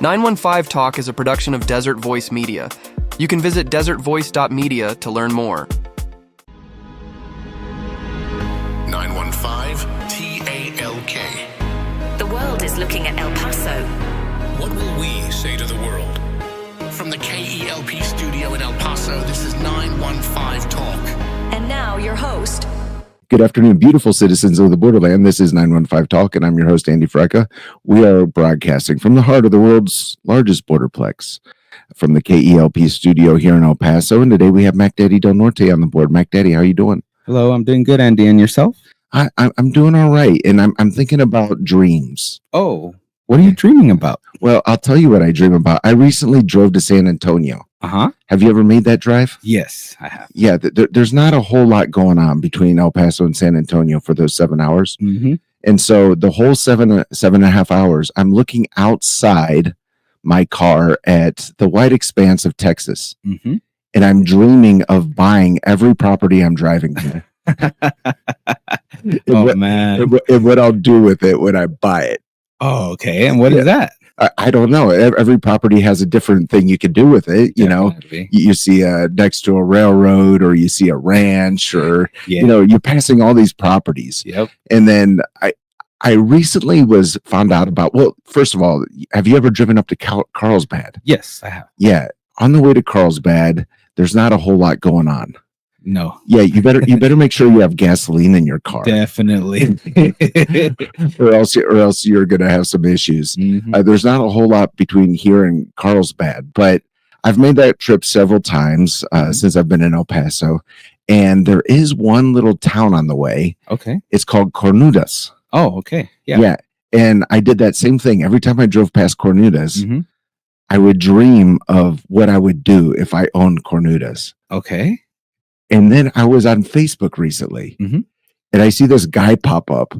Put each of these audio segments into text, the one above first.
915 Talk is a production of Desert Voice Media. You can visit desertvoice.media to learn more. 915 TALK. The world is looking at El Paso. What will we say to the world? From the KELP studio in El Paso, this is 915 Talk. And now your host. Good afternoon, beautiful citizens of the borderland. This is 915 Talk, and I'm your host, Andy Frecka. We are broadcasting from the heart of the world's largest borderplex, from the KELP studio here in El Paso. And today we have Mac Daddy Del Norte on the board. Mac Daddy, how are you doing? Hello, I'm doing good, Andy. And yourself? I'm doing all right, and I'm thinking about dreams. Oh, what are you dreaming about? Well, I'll tell you what I dream about. I recently drove to San Antonio. Uh-huh. Have you ever made that drive? Yes, I have. Yeah, there's not a whole lot going on between El Paso and San Antonio for those 7 hours. Mm-hmm. And so the whole seven and a half hours, I'm looking outside my car at the wide expanse of Texas. Mm-hmm. And I'm dreaming of buying every property I'm driving to. Man. And what I'll do with it when I buy it. Oh, okay. And what is that? I don't know. Every property has a different thing you can do with it. You know, you see next to a railroad, or you see a ranch, or, you know, you're passing all these properties. Yep. And then I recently found out about, well, first of all, have you ever driven up to Carlsbad? Yes, I have. Yeah. On the way to Carlsbad, there's not a whole lot going on. No. Yeah, you better make sure you have gasoline in your car. Definitely. or else you're gonna have some issues. Mm-hmm. There's not a whole lot between here and Carlsbad, but I've made that trip several times since I've been in El Paso, and there is one little town on the way. Okay. It's called Cornudas. Oh, okay. Yeah. Yeah, and I did that same thing every time I drove past Cornudas. Mm-hmm. I would dream of what I would do if I owned Cornudas. Okay. And then I was on Facebook recently, mm-hmm. and I see this guy pop up,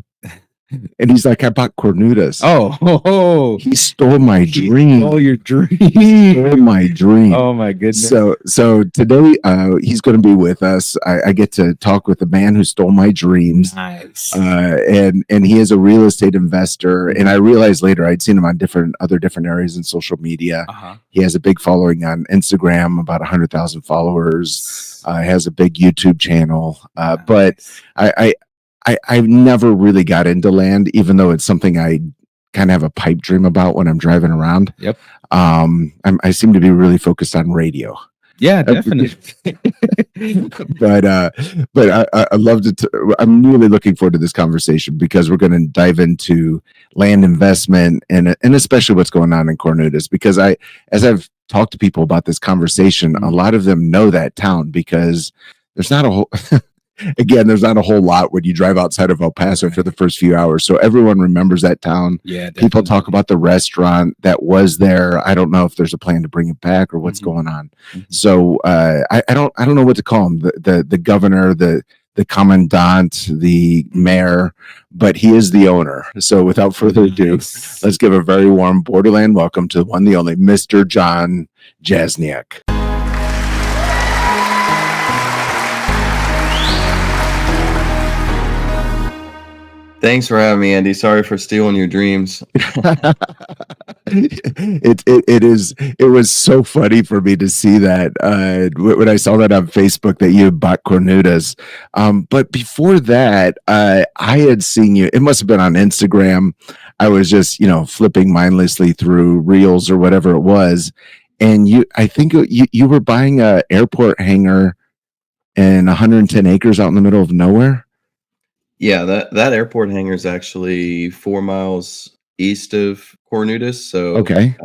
and he's like, "I bought Cornudas." Oh, he stole my dream. Oh, your dream. He stole my dream. Oh my goodness. So today he's going to be with us. I get to talk with the man who stole my dreams. Nice. And he is a real estate investor. And I realized later I'd seen him on other different areas in social media. Uh-huh. He has a big following on Instagram, about 100,000 followers. Has a big YouTube channel. Nice. But I've never really got into land, even though it's something I kind of have a pipe dream about when I'm driving around. Yep. I seem to be really focused on radio. Yeah, definitely. but I loved it. I'm really looking forward to this conversation because we're going to dive into land investment and especially what's going on in Cornudas. Because as I've talked to people about this conversation, a lot of them know that town because there's not a whole. Again, there's not a whole lot when you drive outside of El Paso for the first few hours. So everyone remembers that town. Yeah, definitely. People talk about the restaurant that was there. I don't know if there's a plan to bring it back or what's going on. Mm-hmm. So I don't know what to call him. The governor, the commandant, the mayor, but he is the owner. So without further ado, let's give a very warm Borderland welcome to the one, the only Mr. Jon Jasniak. Thanks for having me, Andy. Sorry for stealing your dreams. It was so funny for me to see that when I saw that on Facebook that you bought Cornudas. But before that, I had seen you. It must have been on Instagram. I was just flipping mindlessly through reels or whatever it was, and I think you were buying a airport hangar in 110 acres out in the middle of nowhere. Yeah, that airport hangar is actually 4 miles east of Cornudas. So, okay.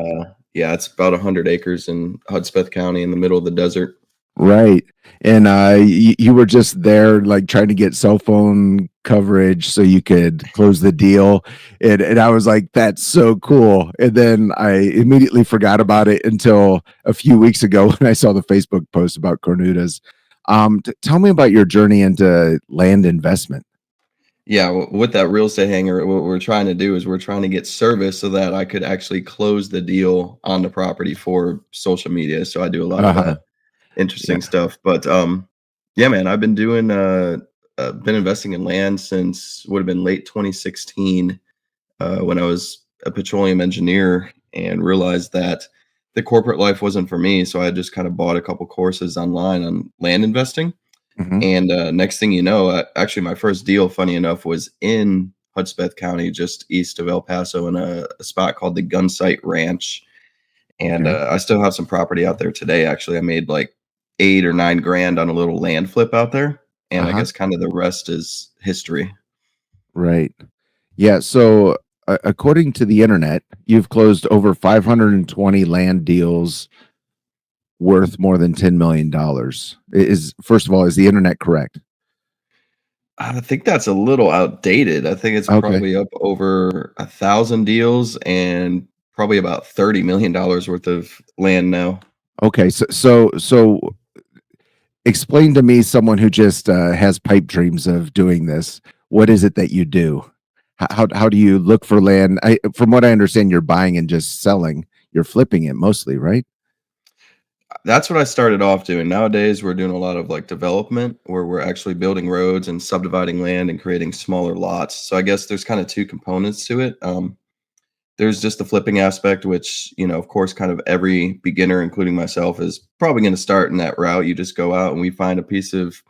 Yeah, it's about 100 acres in Hudspeth County in the middle of the desert. Right. And you were just there like trying to get cell phone coverage so you could close the deal. And I was like, that's so cool. And then I immediately forgot about it until a few weeks ago when I saw the Facebook post about Cornudas. Tell me about your journey into land investment. Yeah, with that real estate hangar, what we're trying to do is we're trying to get service so that I could actually close the deal on the property for social media. So I do a lot of that interesting stuff. But yeah, man, I've been doing been investing in land since would have been late 2016 when I was a petroleum engineer. and realized that the corporate life wasn't for me. So I just kind of bought a couple courses online on land investing. Mhm. And next thing you know, actually, my first deal, funny enough, was in Hudspeth County, just east of El Paso, in a spot called the Gunsight Ranch. And Okay. I still have some property out there today. Actually, I made like 8 or 9 grand on a little land flip out there. And I Uh-huh. guess kind of the rest is history. Right. Yeah, so according to the internet, you've closed over 520 land deals worth more than $10 million. Is first of all, is the internet correct? I think that's a little outdated. I think it's Okay. probably up over 1,000 deals and probably about $30 million worth of land now. Okay. So explain to me, someone who just has pipe dreams of doing this. What is it that you do? How do you look for land? From what I understand, you're buying and just selling. You're flipping it mostly, right? That's what I started off doing. Nowadays, we're doing a lot of like development where we're actually building roads and subdividing land and creating smaller lots. So I guess there's kind of two components to it. There's just the flipping aspect, which, of course, kind of every beginner, including myself, is probably going to start in that route. You just go out and we find a piece of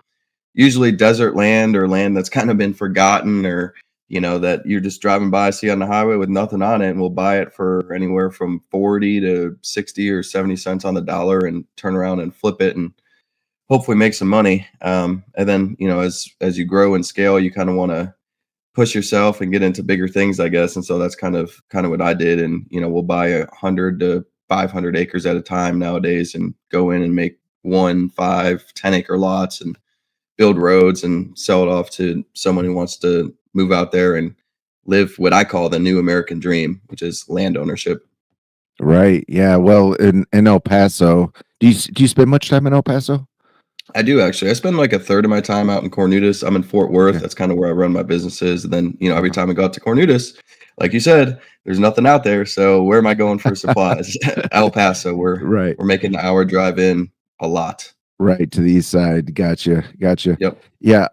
usually desert land or land that's kind of been forgotten, or that you're just driving by, see on the highway with nothing on it, and we'll buy it for anywhere from 40 to 60 or 70 cents on the dollar and turn around and flip it and hopefully make some money. And then as you grow and scale, you kind of want to push yourself and get into bigger things, I guess. And so that's kind of what I did. And we'll buy 100 to 500 acres at a time nowadays and go in and make 1, 5, 10 acre lots and build roads and sell it off to someone who wants to move out there and live what I call the new American dream, which is land ownership. Right. Yeah. Well, in El Paso, do you spend much time in El Paso? I do actually. I spend like a third of my time out in Cornudas. I'm in Fort Worth. Okay. That's kind of where I run my businesses. And then, every Uh-huh. time I go out to Cornudas, like you said, there's nothing out there. So where am I going for supplies? El Paso. We're Right. we're making an hour drive in a lot. Right to the east side. Gotcha. Gotcha. Yep. Yeah.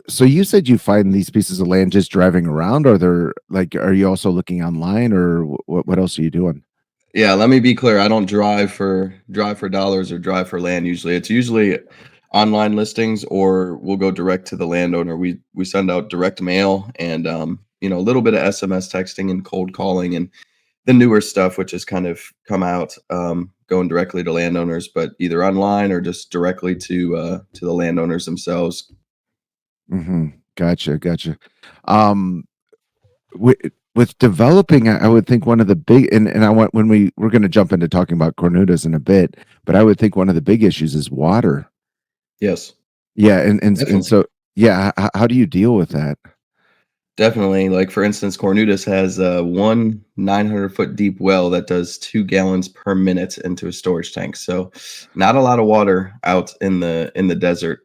So you said you find these pieces of land just driving around? Are you also looking online, or what else are you doing? Yeah, let me be clear. I don't drive for dollars or drive for land usually. It's usually online listings or we'll go direct to the landowner. We send out direct mail and a little bit of SMS texting and cold calling and the newer stuff which has kind of come out, going directly to landowners, but either online or just directly to the landowners themselves. Hmm. Gotcha. Gotcha. Um, with, with developing, I would think one of the big, and I want, when we're going to jump into talking about Cornudas in a bit, but I would think one of the big issues is water. Yes, Yeah, and definitely. so yeah, how do you deal with that? Definitely. Like for instance, Cornudas has one 900-foot deep well that does 2 gallons per minute into a storage tank. So not a lot of water out in the desert.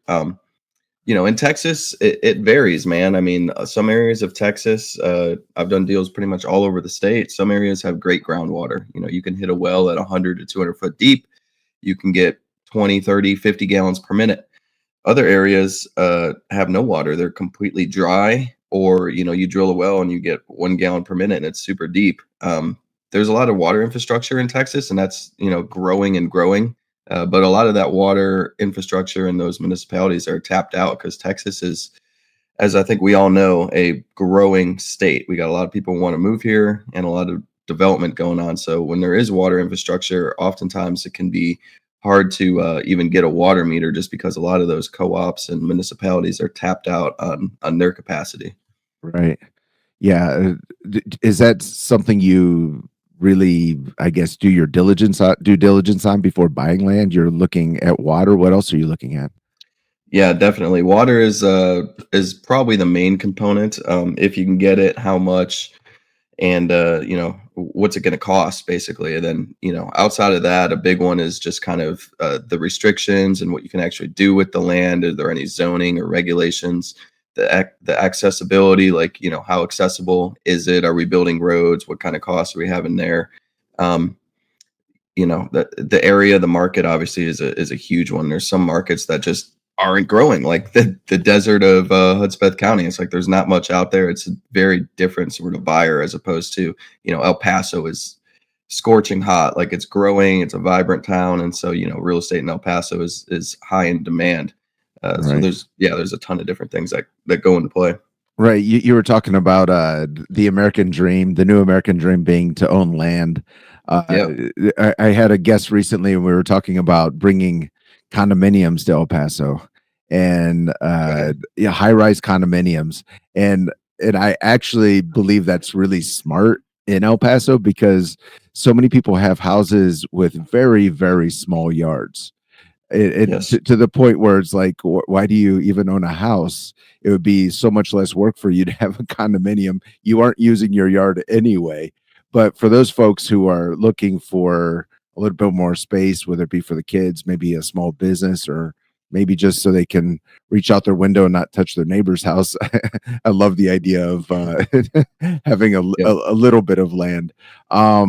In Texas, it varies, man. I mean, some areas of Texas, I've done deals pretty much all over the state. Some areas have great groundwater. You can hit a well at 100 to 200 foot deep. You can get 20, 30, 50 gallons per minute. Other areas have no water. They're completely dry, or you drill a well and you get 1 gallon per minute and it's super deep. There's a lot of water infrastructure in Texas, and that's growing and growing. But a lot of that water infrastructure in those municipalities are tapped out because Texas is, as I think we all know, a growing state. We got a lot of people who want to move here and a lot of development going on. So when there is water infrastructure, oftentimes it can be hard to even get a water meter just because a lot of those co-ops and municipalities are tapped out on their capacity. Right. Yeah. Is that something you really, I guess, due diligence on before buying land? You're looking at water. What else are you looking at? Yeah, definitely. Water is probably the main component. If you can get it, how much, and what's it going to cost, basically. And then outside of that, a big one is just kind of the restrictions and what you can actually do with the land. Are there any zoning or regulations? The accessibility, like how accessible is it? Are we building roads? What kind of costs are we having there? Um, the area, the market obviously is a huge one. There's some markets that just aren't growing, like the desert of Hudspeth County. It's like there's not much out there. It's a very different sort of buyer as opposed to El Paso is scorching hot. Like it's growing, it's a vibrant town, and so real estate in El Paso is high in demand. So Right. there's a ton of different things that go into play. Right. You were talking about the American dream, the new American dream being to own land. Uh, Yep. I had a guest recently, and we were talking about bringing condominiums to El Paso, and Okay. yeah, high-rise condominiums, and I actually believe that's really smart in El Paso because so many people have houses with very, very small yards. It Yes. to the point where it's like, why do you even own a house? It would be so much less work for you to have a condominium. You aren't using your yard anyway. But for those folks who are looking for a little bit more space, whether it be for the kids, maybe a small business, or maybe just so they can reach out their window and not touch their neighbor's house, I love the idea of having Yep. a little bit of land. Are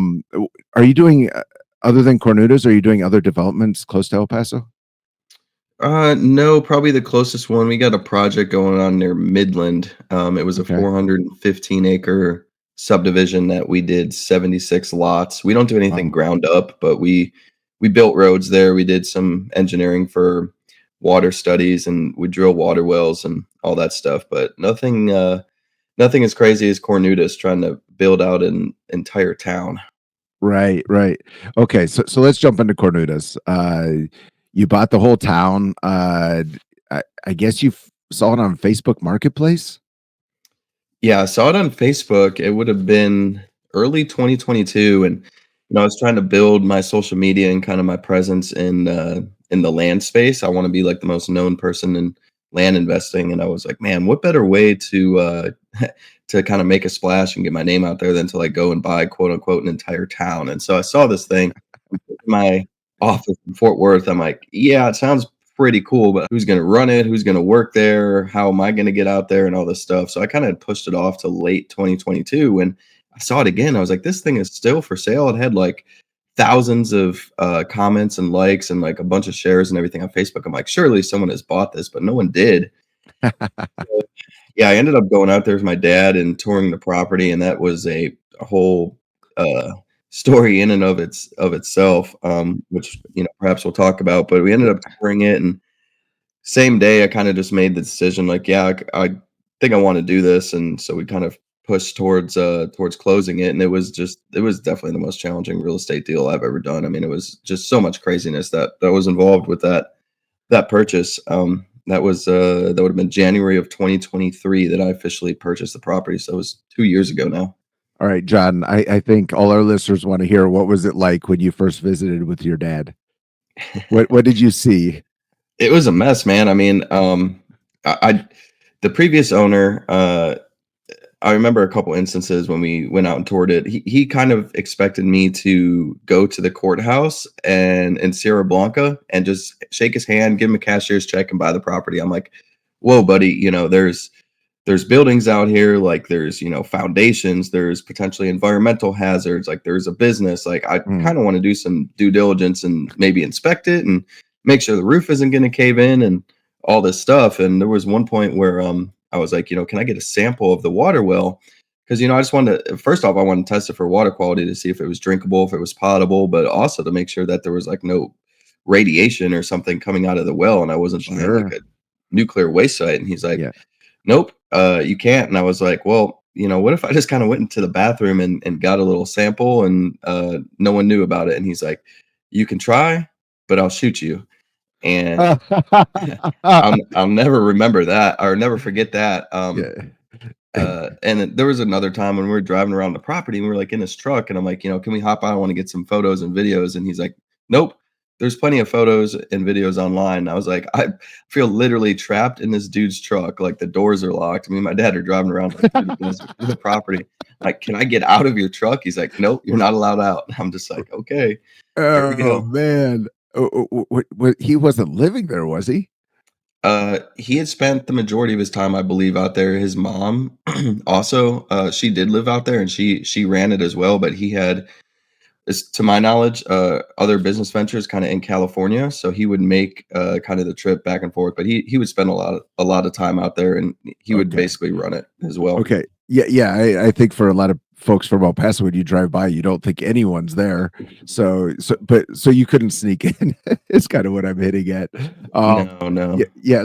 you doing other than Cornudas? Are you doing other developments close to El Paso? No, probably the closest one. We got a project going on near Midland. It was a Okay. 415-acre subdivision that we did 76 lots. We don't do anything Wow. ground up, but we built roads there. We did some engineering for water studies, and we drill water wells and all that stuff. But nothing as crazy as Cornudas trying to build out an entire town. Right, right. Okay, so let's jump into Cornudas. You bought the whole town. I guess you saw it on Facebook Marketplace. Yeah, I saw it on Facebook. It would have been early 2022, and I was trying to build my social media and kind of my presence in the land space. I want to be like the most known person in land investing, and I was like, man, what better way to to kind of make a splash and get my name out there than to like go and buy quote unquote an entire town. And so I saw this thing in my office in Fort Worth. I'm like, yeah, it sounds pretty cool, but who's going to run it? Who's going to work there? How am I going to get out there and all this stuff? So I kind of pushed it off to late 2022. When I saw it again, I was like, this thing is still for sale. It had like thousands of comments and likes and like a bunch of shares and everything on Facebook. I'm like, surely someone has bought this, but no one did. Yeah, I ended up going out there with my dad and touring the property, and that was a whole uh, story in and of itself, which perhaps we'll talk about. But we ended up touring it, and same day, I kind of just made the decision, like, yeah, I think I want to do this, and so we kind of pushed towards closing it, and it was definitely the most challenging real estate deal I've ever done. I mean, it was just so much craziness that was involved with that purchase. That would have been January of 2023 that I officially purchased the property. So it was 2 years ago now. All right, John. I think all our listeners want to hear what was it like when you first visited with your dad. What did you see? It was a mess, man. I mean, I the previous owner, I remember a couple instances when we went out and toured it. He kind of expected me to go to the courthouse and in Sierra Blanca and just shake his hand, give him a cashier's check, and buy the property. I'm like, whoa, buddy, there's buildings out here, like there's foundations, there's potentially environmental hazards, like there's a business. Like I Mm, kind of want to do some due diligence and maybe inspect it and make sure the roof isn't going to cave in and all this stuff. And there was one point where I was like, can I get a sample of the water well? Because I just wanted to, first off, I wanted to test it for water quality to see if it was drinkable, if it was potable, but also to make sure that there was like no radiation or something coming out of the well and I wasn't behind like sure. a nuclear waste site. And he's like, Yeah. nope, you can't. And I was like, well, what if I just kind of went into the bathroom and got a little sample and no one knew about it? And he's like, you can try, but I'll shoot you. And I'll never remember that or never forget that. Yeah. And then there was another time when we were driving around the property and we were like in his truck and I'm like, can we hop out? I want to get some photos and videos. And he's like, nope, there's plenty of photos and videos online. And I was like, I feel literally trapped in this dude's truck. Like the doors are locked. Me and my dad are driving around like through the property. Like, can I get out of your truck? He's like, nope, you're not allowed out. I'm just like, okay, here we Oh go. man. He wasn't living there, was he? He had spent the majority of his time, I believe, out there. His mom also, she did live out there and she ran it as well, but he had, to my knowledge, other business ventures kind of in California. So he would make kind of the trip back and forth, but he would spend a lot of time out there and he would Okay. basically run it as well. Okay. Yeah, yeah. I think for a lot of folks from El Paso, when you drive by, you don't think anyone's there. So you couldn't sneak in. It's kind of what I'm hitting at. No. Yeah.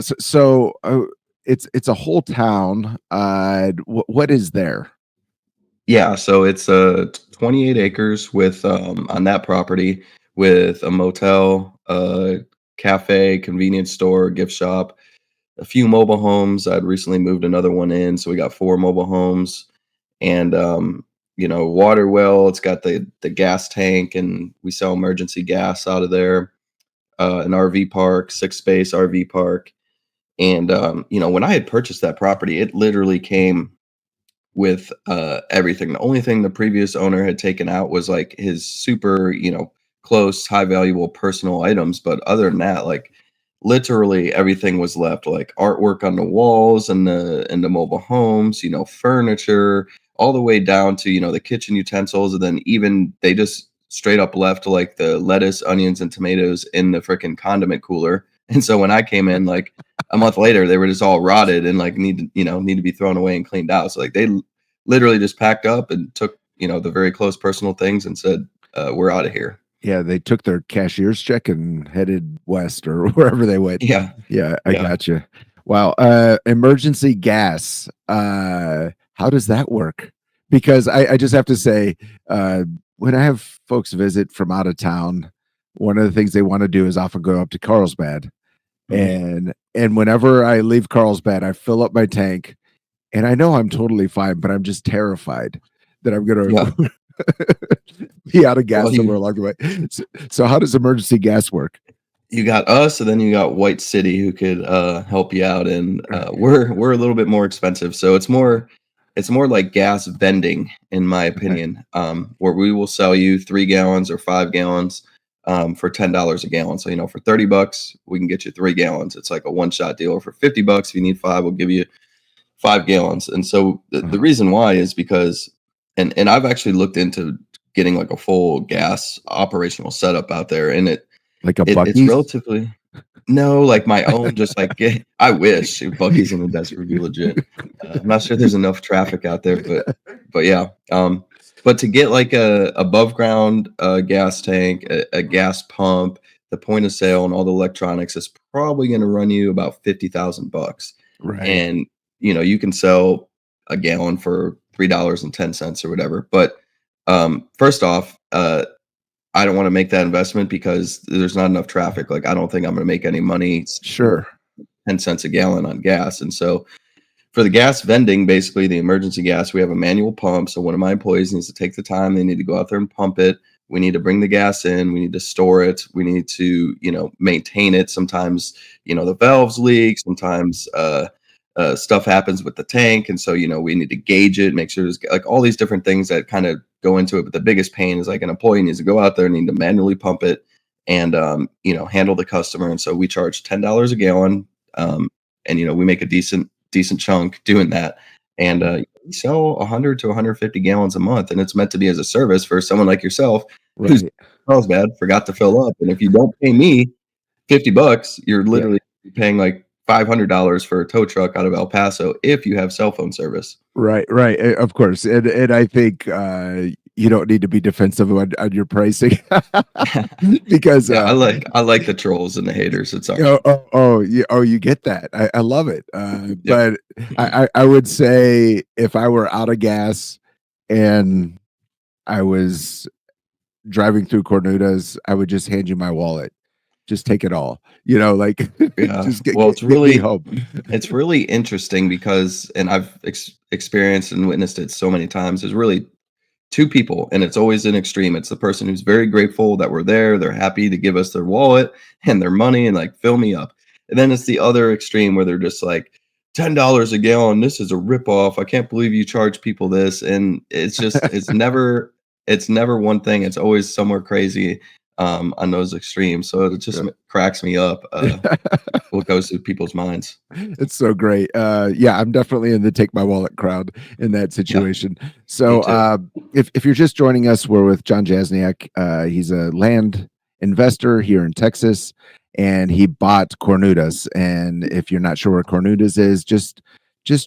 It's a whole town. What is there? Yeah, so it's 28 acres with on that property with a motel, a cafe, convenience store, gift shop, a few mobile homes. I'd recently moved another one in, so we got 4 mobile homes and water well. It's got the gas tank, and we sell emergency gas out of there. An RV park, 6-space RV park, and when I had purchased that property, it literally came with everything. The only thing the previous owner had taken out was like his super, close, high valuable personal items. But other than that, like literally everything was left, like artwork on the walls and the mobile homes, furniture, all the way down to, the kitchen utensils. And then even they just straight up left like the lettuce, onions, and tomatoes in the freaking condiment cooler. And so when I came in, like a month later, they were just all rotted and like need to be thrown away and cleaned out. So like they literally just packed up and took, the very close personal things and said, we're out of here. Yeah, they took their cashier's check and headed west or wherever they went. Yeah. I got you. Wow. Emergency gas. How does that work? Because I just have to say, when I have folks visit from out of town, one of the things they want to do is often go up to Carlsbad. And whenever I leave Carlsbad, I fill up my tank, and I know I'm totally fine, but I'm just terrified that I'm going to be out of gas somewhere along the way. So how does emergency gas work? You got us, and then you got White City who could help you out, and we're a little bit more expensive. So it's more like gas vending, in my opinion, where we will sell you 3 gallons or 5 gallons. For $10 a gallon. So, for $30, we can get you 3 gallons. It's like a one-shot deal. Or for $50, if you need 5, we'll give you 5 gallons. And so the reason why is because, and I've actually looked into getting like a full gas operational setup out there. And it's relatively, no, like my own, just like, I wish Buc-ee's in the desert would be legit. I'm not sure there's enough traffic out there, but yeah. But to get like a above ground gas tank, a gas pump, the point of sale, and all the electronics is probably going to run you about $50,000. Right. And you can sell a gallon for $3.10 or whatever. But first off, I don't want to make that investment because there's not enough traffic. Like I don't think I'm going to make any money. Sure. 10 cents a gallon on gas, and so. For the gas vending, basically the emergency gas, we have a manual pump. So one of my employees needs to take the time. They need to go out there and pump it. We need to bring the gas in. We need to store it. We need to, maintain it. Sometimes, the valves leak. Sometimes stuff happens with the tank. And so, we need to gauge it, make sure there's like all these different things that kind of go into it. But the biggest pain is like an employee needs to go out there and need to manually pump it and, handle the customer. And so we charge $10 a gallon. And, we make a decent chunk doing that, and we sell 100 to 150 gallons a month, and it's meant to be as a service for someone like yourself who's bad, forgot to fill up. And if you don't pay me $50, you're literally paying like $500 for a tow truck out of El Paso if you have cell phone service. Right, of course, and I think you don't need to be defensive on your pricing because I like the trolls and the haters. It's all right. You get that. I love it. But I would say if I were out of gas and I was driving through Cornudas, I would just hand you my wallet. Just take it all, just it's really interesting because, and I've experienced and witnessed it so many times. There's really 2 people, and it's always an extreme. It's the person who's very grateful that we're there. They're happy to give us their wallet and their money and like fill me up. And then it's the other extreme where they're just like, $10 a gallon. This is a ripoff. I can't believe you charge people this. And it's just, it's never one thing. It's always somewhere crazy on those extremes. So it just cracks me up what goes through people's minds. It's so great. I'm definitely in the take my wallet crowd in that situation. Yeah, so if you're just joining us, we're with Jon Jasniak. He's a land investor here in Texas, and he bought Cornudas. And if you're not sure where Cornudas is, just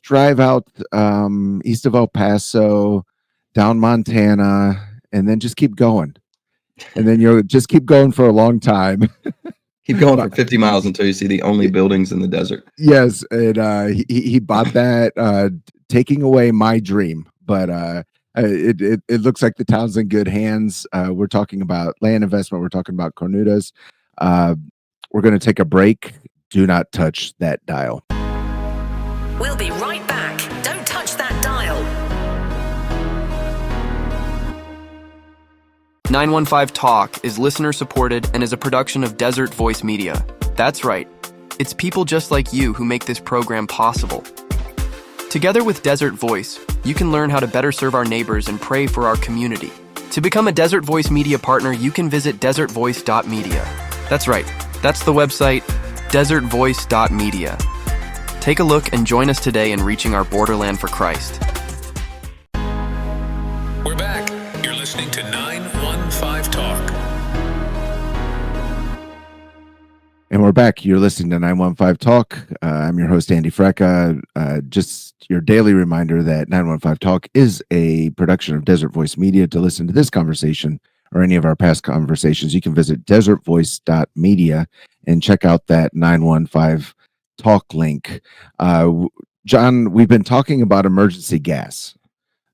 drive out east of El Paso. down Montana, and then just keep going. And then you'll just keep going for a long time. Keep going for 50 miles until you see the only buildings in the desert. Yes, and he bought that, taking away my dream, but it looks like the town's in good hands. We're talking about land investment. We're talking about Cornudas. We're going to take a break. Do not touch that dial. We'll be right back. Don't touch that dial. 915 Talk is listener supported and is a production of Desert Voice Media. That's right. It's people just like you who make this program possible. Together with Desert Voice, you can learn how to better serve our neighbors and pray for our community. To become a Desert Voice Media partner, you can visit desertvoice.media. That's right. That's the website, desertvoice.media. Take a look and join us today in reaching our borderland for Christ. We're back. You're listening to 915 Talk. And we're back. You're listening to 915 Talk. I'm your host, Andy Frecka. Just your daily reminder that 915 Talk is a production of Desert Voice Media. To listen to this conversation or any of our past conversations, you can visit desertvoice.media and check out that 915 Talk link. John, we've been talking about emergency gas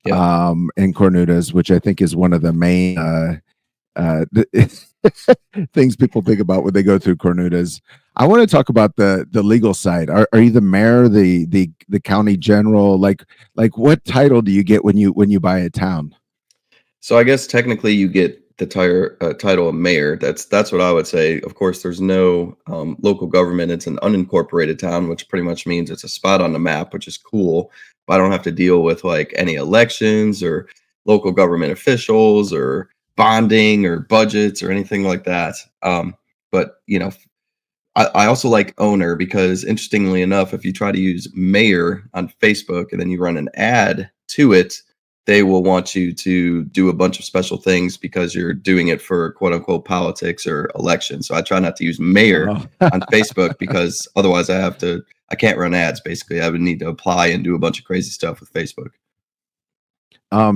in Cornudas, which I think is one of the main things people think about when they go through Cornudas. I want to talk about the legal side. Are you the mayor, the county general? Like what title do you get when you buy a town? So I guess technically you get the title of mayor. That's what I would say. Of course, there's no local government. It's an unincorporated town, which pretty much means it's a spot on the map, which is cool. But I don't have to deal with like any elections or local government officials or bonding or budgets or anything like that. But you know, I also like owner because interestingly enough, if you try to use mayor on Facebook and then you run an ad to it, they will want you to do a bunch of special things because you're doing it for quote unquote politics or election. So I try not to use mayor on Facebook because otherwise I can't run ads. Basically, I would need to apply and do a bunch of crazy stuff with Facebook.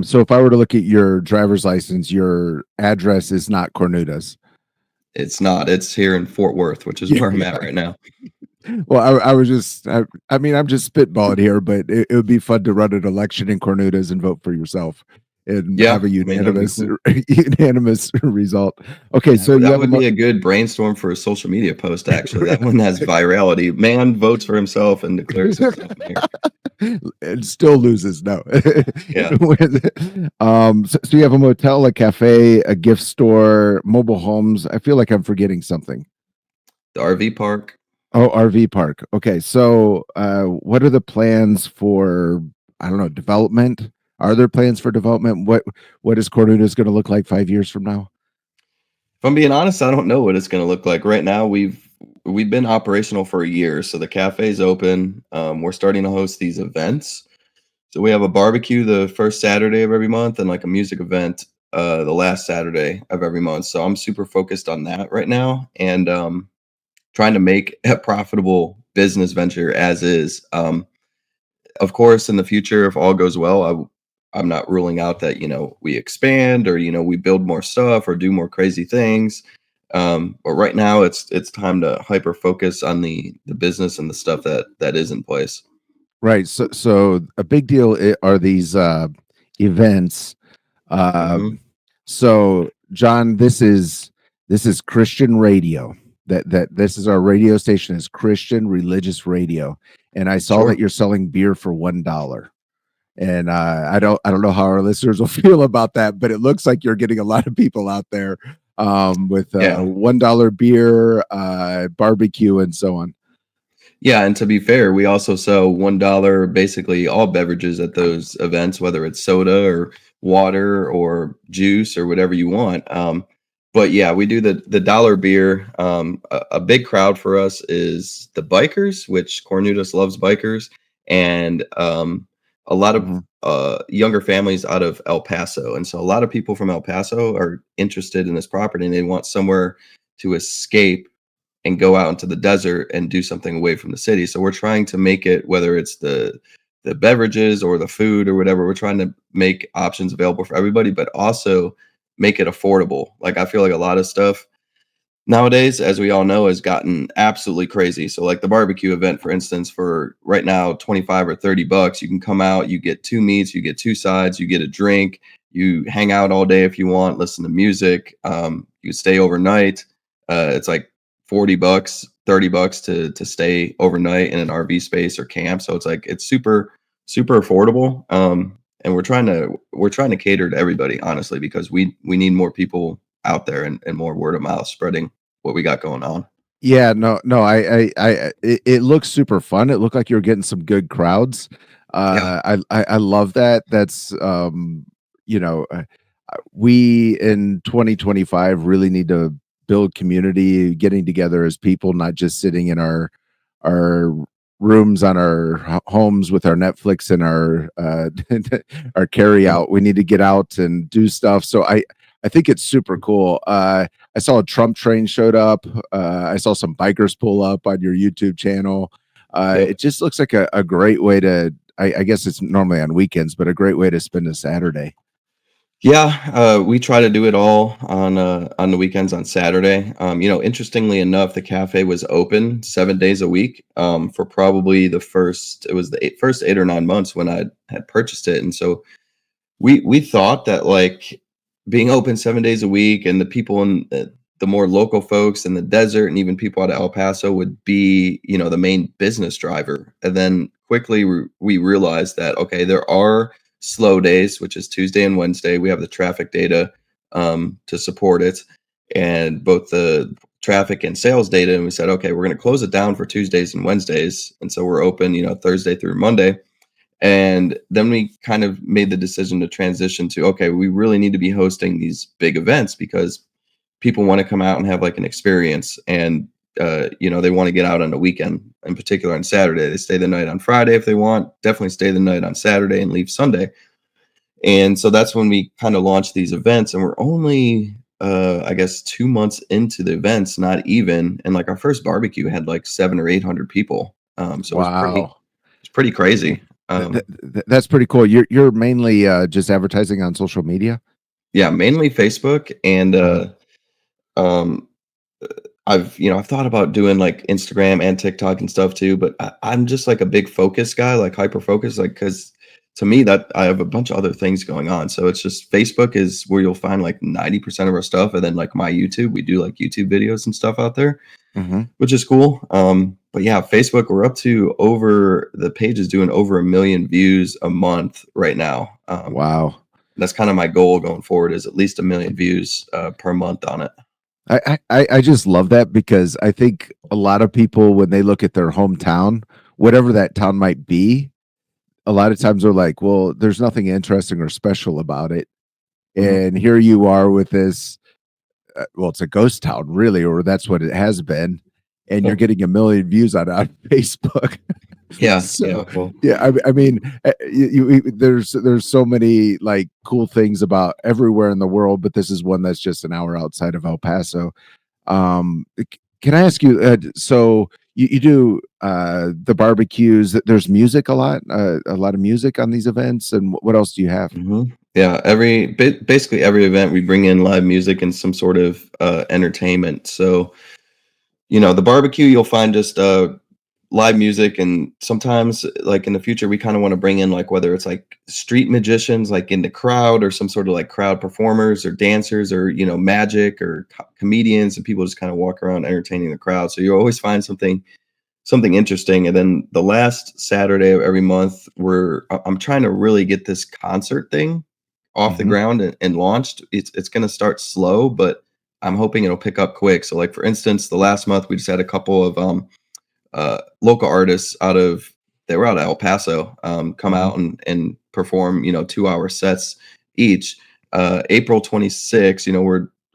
So if I were to look at your driver's license, your address is not Cornudas. It's not. It's here in Fort Worth, which is where I'm at right now. Well, I was just, I mean, I'm just spitballing here, but it would be fun to run an election in Cornudas and vote for yourself and have a unanimous result. Okay, so that would be a good brainstorm for a social media post. Actually, that one has virality. Man votes for himself and declares himself mayor. And still loses. No. Yeah. So you have a motel, a cafe, a gift store, mobile homes. I feel like I'm forgetting something. The RV park. Oh, RV park. Okay. So what are the plans for, I don't know, development? Are there plans for development? What is Cornudas going to look like 5 years from now? If I'm being honest, I don't know what it's going to look like. Right now, we've been operational for a year. So the cafe's open. We're starting to host these events. So we have a barbecue the first Saturday of every month and like a music event the last Saturday of every month. So I'm super focused on that right now. And trying to make a profitable business venture as is. Of course, in the future, if all goes well, I'm not ruling out that, we expand or, we build more stuff or do more crazy things. But right now it's time to hyper focus on the business and the stuff that is in place. Right. So a big deal are these events. So John, this is Christian radio. That this is our radio station is Christian religious radio, and I saw that you're selling beer for $1. And I don't know how our listeners will feel about that, but it looks like you're getting a lot of people out there with $1 beer, barbecue, and so on. Yeah, and to be fair, we also sell $1 basically all beverages at those events, whether it's soda or water or juice or whatever you want. But yeah, we do the dollar beer. A big crowd for us is the bikers, which Cornudas loves bikers, and a lot of younger families out of El Paso. And so a lot of people from El Paso are interested in this property and they want somewhere to escape and go out into the desert and do something away from the city. So we're trying to make it, whether it's the the beverages or the food or whatever. We're trying to make options available for everybody, but also make it affordable. Like I feel like a lot of stuff nowadays, as we all know, has gotten absolutely crazy. So like the barbecue event, for instance, for right now, 25 or $30, you can come out, you get two meats, you get two sides, you get a drink, you hang out all day if you want, listen to music, you stay overnight. It's like $40, $30 to stay overnight in an RV space or camp. So it's like it's super, super affordable. And we're trying to cater to everybody, honestly, because we need more people out there and more word of mouth spreading what we got going on. Yeah, no, it looks super fun. It looked like you were getting some good crowds. Yeah. I love that. That's you know, we in 2025 really need to build community, getting together as people, not just sitting in our rooms on our homes with our Netflix and our our carry Yeah. out. We need to get out and do stuff. So I think it's super cool. I saw a Trump train showed up. I saw some bikers pull up on your YouTube channel. Yep. It just looks like a great way to. I guess it's normally on weekends, but a great way to spend a Saturday. Yeah, we try to do it all on the weekends on Saturday. Interestingly enough, the cafe was open 7 days a week for probably the first 8 or 9 months when I had purchased it, and so we thought that like being open 7 days a week and the people in the more local folks in the desert and even people out of El Paso would be, the main business driver. And then quickly we realized that, okay, there are slow days, which is Tuesday and Wednesday. We have the traffic data to support it and both the traffic and sales data. And we said, okay, we're going to close it down for Tuesdays and Wednesdays. And so we're open, Thursday through Monday. And then we kind of made the decision to transition to, okay, we really need to be hosting these big events because people want to come out and have like an experience. And, they want to get out on the weekend, in particular on Saturday. They stay the night on Friday if they want, definitely stay the night on Saturday and leave Sunday. And so that's when we kind of launched these events. And we're only, I guess, 2 months into the events, not even. And like our first barbecue had like 700 or 800 people. So Wow, it's pretty crazy. that's pretty cool. You're mainly just advertising on social media. Yeah, mainly Facebook, and um, I've thought about doing like Instagram and TikTok and stuff too, but I'm just like a big focus guy, like hyper focus, like because to me that I have a bunch of other things going on. So it's just Facebook is where you'll find like 90% of our stuff, and then like my YouTube, we do like YouTube videos and stuff out there, Mm-hmm. which is cool. But yeah, Facebook, we're up to the page is doing over 1 million views a month right now. Wow. That's kind of my goal going forward is at least 1 million views per month on it. I just love that because I think a lot of people, when they look at their hometown, whatever that town might be, a lot of times they're like, well, there's nothing interesting or special about it. Mhm. And here you are with this, well, it's a ghost town, really, or that's what it has been. And you're Yeah, getting 1 million views on Facebook. yeah, So, well, yeah, I mean, there's so many like cool things about everywhere in the world, but this is one that's just an hour outside of El Paso. Can I ask you? So you do the barbecues. There's music a lot of music on these events, and what else do you have? yeah. Basically every event we bring in live music and some sort of entertainment. So the barbecue you'll find just live music, and sometimes like in the future we kind of want to bring in like whether it's like street magicians like in the crowd or some sort of like crowd performers or dancers or magic or comedians, and people just kind of walk around entertaining the crowd. So you always find something interesting. And then the last Saturday of every month I'm trying to really get this concert thing off the Hmm. ground and launched. It's going to start slow, but I'm hoping it'll pick up quick. So like for instance, the last month we just had a couple of local artists they were out of El Paso, come Hmm. out and perform 2 hour sets each. April 26th,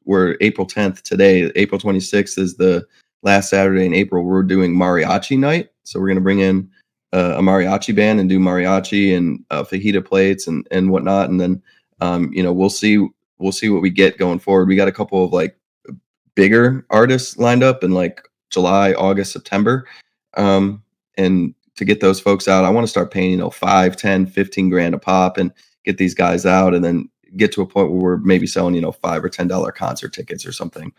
we're April 10th today. April 26th is the last Saturday in April. We're doing mariachi night, so we're going to bring in a mariachi band and do mariachi and fajita plates and whatnot. And then we'll see what we get going forward. We got a couple of like bigger artists lined up in like July, August, September. Um, and to get those folks out. I want to start paying, 5, 10, 15 grand a pop and get these guys out, and then get to a point where we're maybe selling, $5 or $10 concert tickets or something,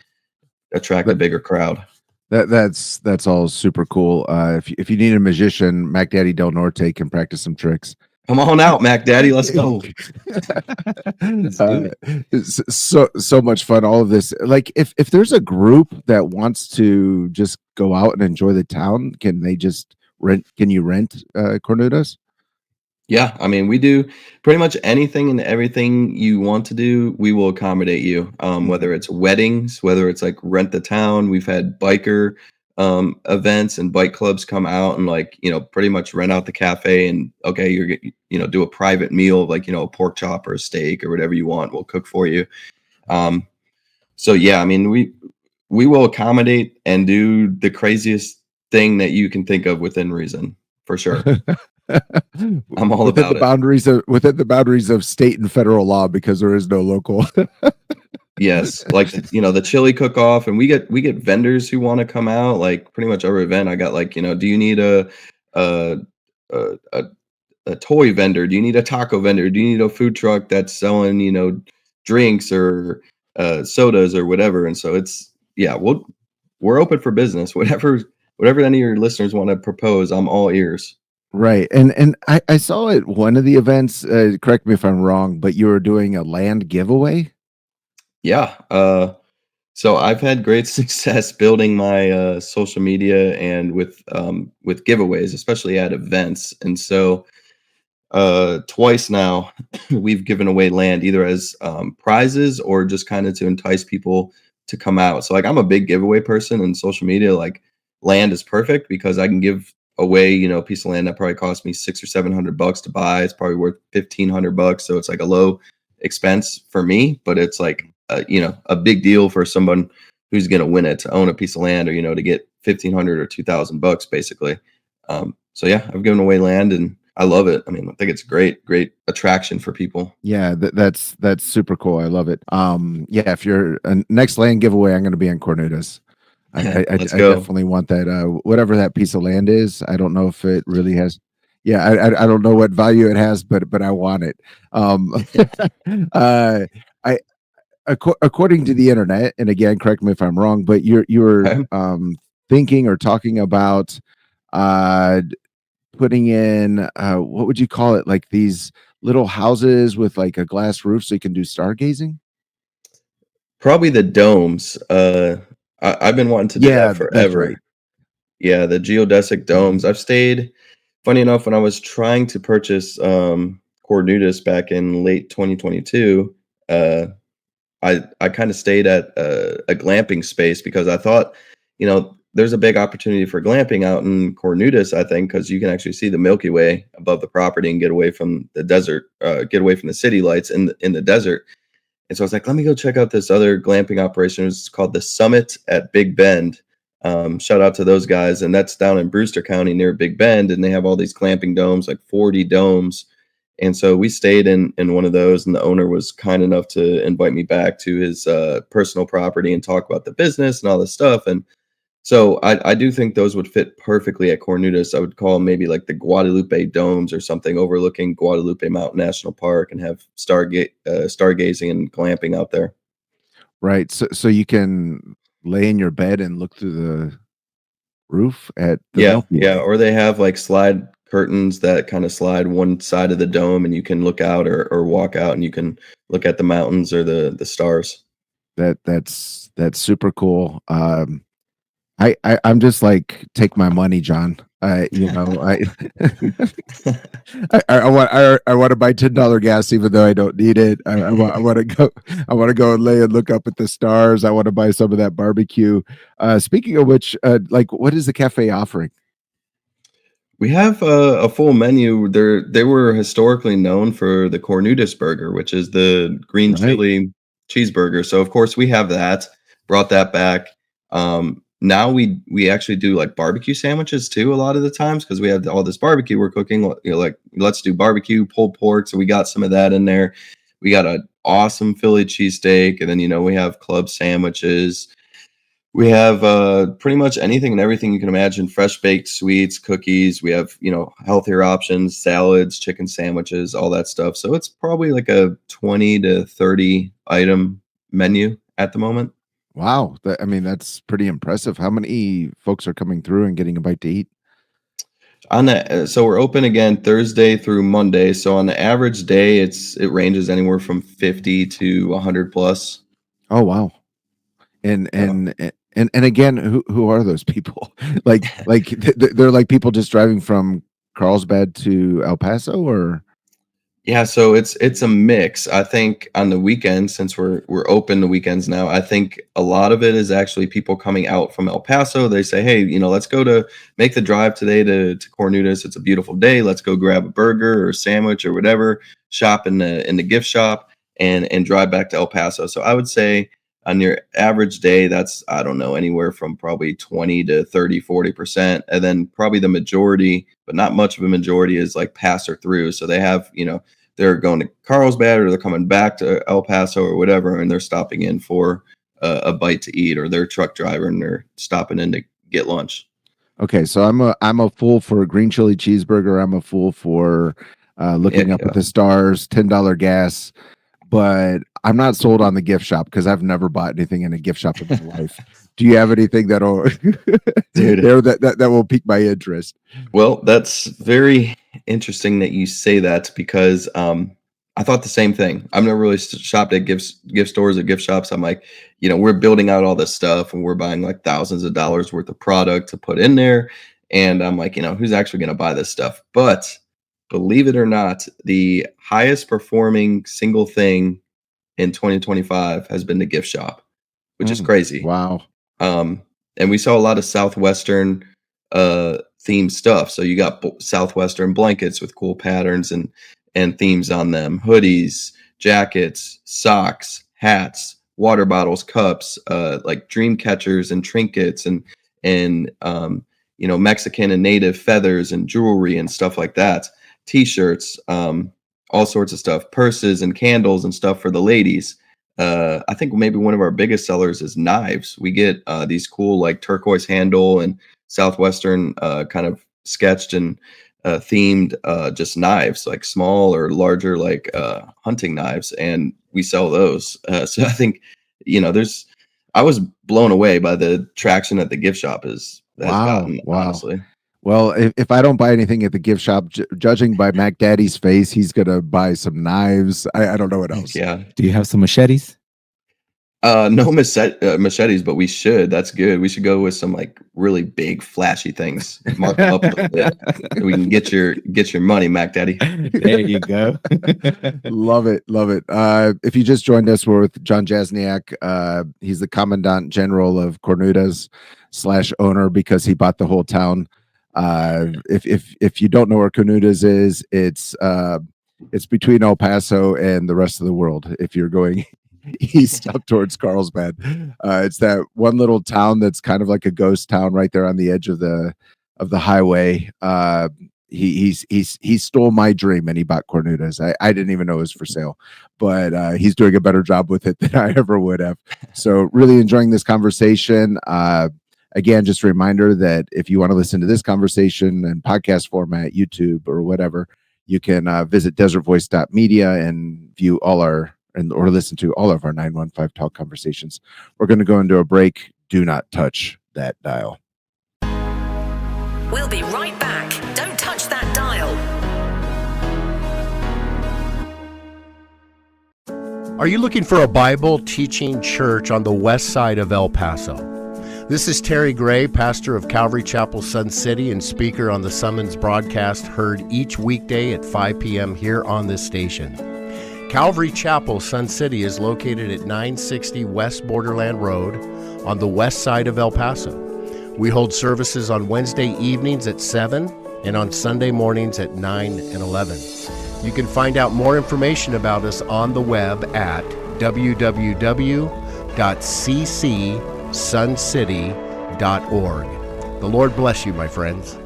attract a bigger crowd. That's all super cool. If you need a musician, Mac Daddy Del Norte can practice some tricks. Come on out, Mac Daddy. Let's go. So much fun. All of this. Like, if there's a group that wants to just go out and enjoy the town, can they just rent? Can you rent Cornudas? Yeah, I mean, we do pretty much anything and everything you want to do. We will accommodate you. Whether it's weddings, whether it's like rent the town. We've had biker events and bike clubs come out and pretty much rent out the cafe, and okay, do a private meal, like a pork chop or a steak or whatever you want. We'll cook for you. So yeah, I mean, we will accommodate and do the craziest thing that you can think of within reason, for sure. I'm all within about the boundaries within the boundaries of state and federal law, because there is no local. Yes, like the chili cook off, and we get vendors who want to come out. Like pretty much every event, I got do you need a a, a a toy vendor? Do you need a taco vendor? Do you need a food truck that's selling drinks or sodas or whatever? And so we're open for business. Whatever any of your listeners want to propose, I'm all ears. Right. And I saw at one of the events, correct me if I'm wrong, but you were doing a land giveaway. Yeah. So I've had great success building my social media and with giveaways, especially at events. And so twice now we've given away land, either as prizes or just kind of to entice people to come out. So I'm a big giveaway person, and social media, land is perfect because I can give away, a piece of land that probably cost me $600 or $700 to buy. It's probably worth $1,500. So it's a low expense for me, but it's a big deal for someone who's going to win it, to own a piece of land, or, to get $1,500 or $2,000 basically. So yeah, I've given away land and I love it. I mean, I think it's great attraction for people. Yeah, that's super cool. I love it. Yeah, if you're next land giveaway, I'm going to be in Cornudas. I definitely want that. Whatever that piece of land is, I don't know if it really has. Yeah, I don't know what value it has, but I want it. I according to the internet, and again, correct me if I'm wrong, but you're thinking or talking about putting in what would you call it? Like these little houses with a glass roof, so you can do stargazing. Probably the domes. I've been wanting to do that forever. Right. Yeah, the geodesic domes. I've stayed. Funny enough, when I was trying to purchase Cornudas back in late 2022, I kind of stayed at a glamping space because I thought, there's a big opportunity for glamping out in Cornudas, I think, because you can actually see the Milky Way above the property and get away from the desert, get away from the city lights in the desert. And so I was like, let me go check out this other glamping operation. It's called the Summit at Big Bend. Shout out to those guys. And that's down in Brewster County near Big Bend. And they have all these glamping domes, 40 domes. And so we stayed in one of those, and the owner was kind enough to invite me back to his personal property and talk about the business and all this stuff. And so I do think those would fit perfectly at Cornudas. I would call them maybe the Guadalupe domes or something, overlooking Guadalupe Mountain National Park, and have stargazing and glamping out there. Right. So you can lay in your bed and look through the roof at the Milky Way. Yeah. Or they have slide curtains that kind of slide one side of the dome, and you can look out or walk out and you can look at the mountains or the stars. That's super cool. I'm just take my money, John. I want to buy $10 gas even though I don't need it. I want to go and lay and look up at the stars. I want to buy some of that barbecue. Speaking of which, what is the cafe offering? We have a full menu. They were historically known for the Cornudas burger, which is the green chili cheeseburger. So of course we have that. Brought that back. Now we actually do barbecue sandwiches too a lot of the times, because we have all this barbecue we're cooking. Let's do barbecue pulled pork. So we got some of that in there. We got an awesome Philly cheesesteak, and then we have club sandwiches. We have pretty much anything and everything you can imagine. Fresh baked sweets, cookies. We have, healthier options, salads, chicken sandwiches, all that stuff. So it's probably like a 20 to 30 item menu at the moment. Wow. That's pretty impressive. How many folks are coming through and getting a bite to eat? So we're open again Thursday through Monday. So on the average day, it ranges anywhere from 50 to 100 plus. Oh, wow. And again, who are those people? They're like people just driving from Carlsbad to El Paso, or? Yeah, so it's a mix. I think on the weekends, since we're open the weekends now, I think a lot of it is actually people coming out from El Paso. They say, hey, let's go to make the drive today to Cornudas. It's a beautiful day. Let's go grab a burger or a sandwich or whatever, shop in the gift shop and drive back to El Paso. So I would say on your average day, that's, I don't know, anywhere from probably 20 to 30, 40%. And then probably the majority, but not much of a majority, is like pass or through. So they have, they're going to Carlsbad or they're coming back to El Paso or whatever, and they're stopping in for a bite to eat, or they're a truck driver and they're stopping in to get lunch. Okay, so I'm a fool for a green chili cheeseburger. I'm a fool for looking up at the stars, $10 gas, but I'm not sold on the gift shop because I've never bought anything in a gift shop in my life. Do you have anything that'll that will pique my interest? Well, that's very interesting that you say that, because I thought the same thing. I've never really shopped at gift stores or gift shops. I'm like, we're building out all this stuff and we're buying like thousands of dollars worth of product to put in there. And I'm like, who's actually going to buy this stuff? But believe it or not, the highest performing single thing in 2025 has been the gift shop, which is crazy. Wow. And we saw a lot of Southwestern themed stuff. So you got Southwestern blankets with cool patterns and themes on them, hoodies, jackets, socks, hats, water bottles, cups, like dream catchers and trinkets and Mexican and native feathers and jewelry and stuff like that, t-shirts, all sorts of stuff, purses and candles and stuff for the ladies. I think maybe one of our biggest sellers is knives. We get these cool like turquoise handle and Southwestern kind of sketched and themed just knives, like small or larger, like hunting knives, and we sell those. So I think I was blown away by the traction that the gift shop has gotten. Wow. Honestly. Well, if I don't buy anything at the gift shop, judging by Mac Daddy's face, he's gonna buy some knives. I don't know what else. Yeah. Do you have some machetes? No machetes, but we should. That's good. We should go with some like really big, flashy things. Mark up a little bit. We can get your money, Mac Daddy. There you go. Love it. If you just joined us, we're with Jon Jasniak. He's the Commandant General of Cornudas / owner, because he bought the whole town. If you don't know where Cornudas is, it's between El Paso and the rest of the world. If you're going east up towards Carlsbad, it's that one little town that's kind of like a ghost town right there on the edge of the highway. He stole my dream and he bought Cornudas. I didn't even know it was for sale, but he's doing a better job with it than I ever would have. So really enjoying this conversation. Again, just a reminder that if you want to listen to this conversation in podcast format, YouTube or whatever, you can visit desertvoice.media and view or listen to all of our 915 Talk conversations. We're going to go into a break. Do not touch that dial. We'll be right back. Don't touch that dial. Are you looking for a Bible teaching church on the west side of El Paso? This is Terry Gray, pastor of Calvary Chapel Sun City and speaker on the Summons broadcast, heard each weekday at 5 p.m. here on this station. Calvary Chapel Sun City is located at 960 West Borderland Road on the west side of El Paso. We hold services on Wednesday evenings at 7 and on Sunday mornings at 9 and 11. You can find out more information about us on the web at www.ccsuncity.org. The Lord bless you, my friends.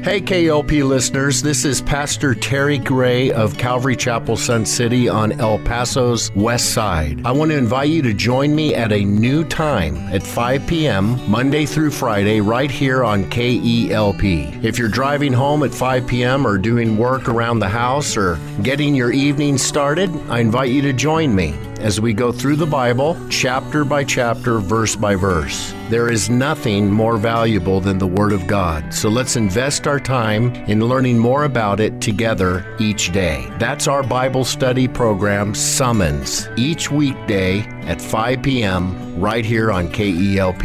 Hey, KLP listeners, this is Pastor Terry Gray of Calvary Chapel Sun City on El Paso's west side. I want to invite you to join me at a new time at 5 p.m. Monday through Friday right here on KELP. If you're driving home at 5 p.m. or doing work around the house or getting your evening started, I invite you to join me as we go through the Bible, chapter by chapter, verse by verse. There is nothing more valuable than the Word of God, so let's invest our time in learning more about it together each day. That's our Bible study program, Summons, each weekday at 5 p.m. right here on KELP.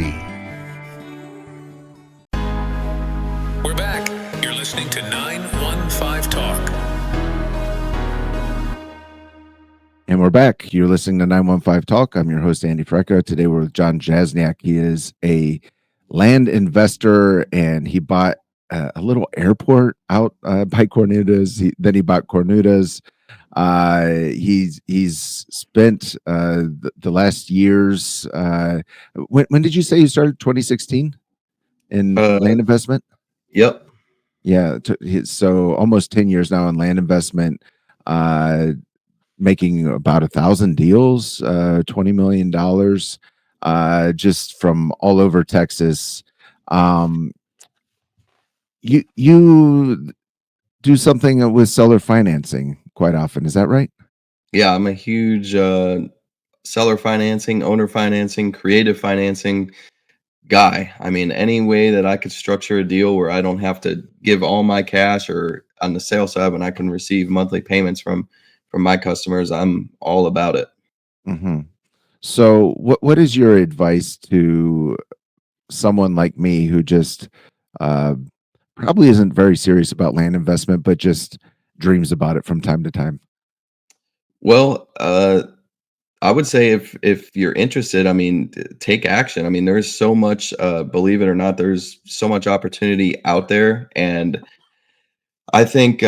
We're back. You're listening to 915 Talk. And we're back. You're listening to 915 Talk. I'm your host, Andy Frecca. Today we're with Jon Jasniak. He is a land investor, and he bought a little airport out by Cornudas. Then he bought Cornudas. He's spent the last years. When did you say you started? 2016 in land investment? Yep. Yeah. So almost 10 years now in land investment. Making about 1,000 deals, $20 million, just from all over Texas. You do something with seller financing quite often, is that right? Yeah, I'm a huge seller financing, owner financing, creative financing guy. I mean, any way that I could structure a deal where I don't have to give all my cash, or on the sales side, when I can receive monthly payments from my customers, I'm all about it. Mm-hmm. So what is your advice to someone like me who just probably isn't very serious about land investment, but just dreams about it from time to time? Well, I would say if you're interested, I mean, take action. I mean, there's so much, believe it or not, there's so much opportunity out there, and I think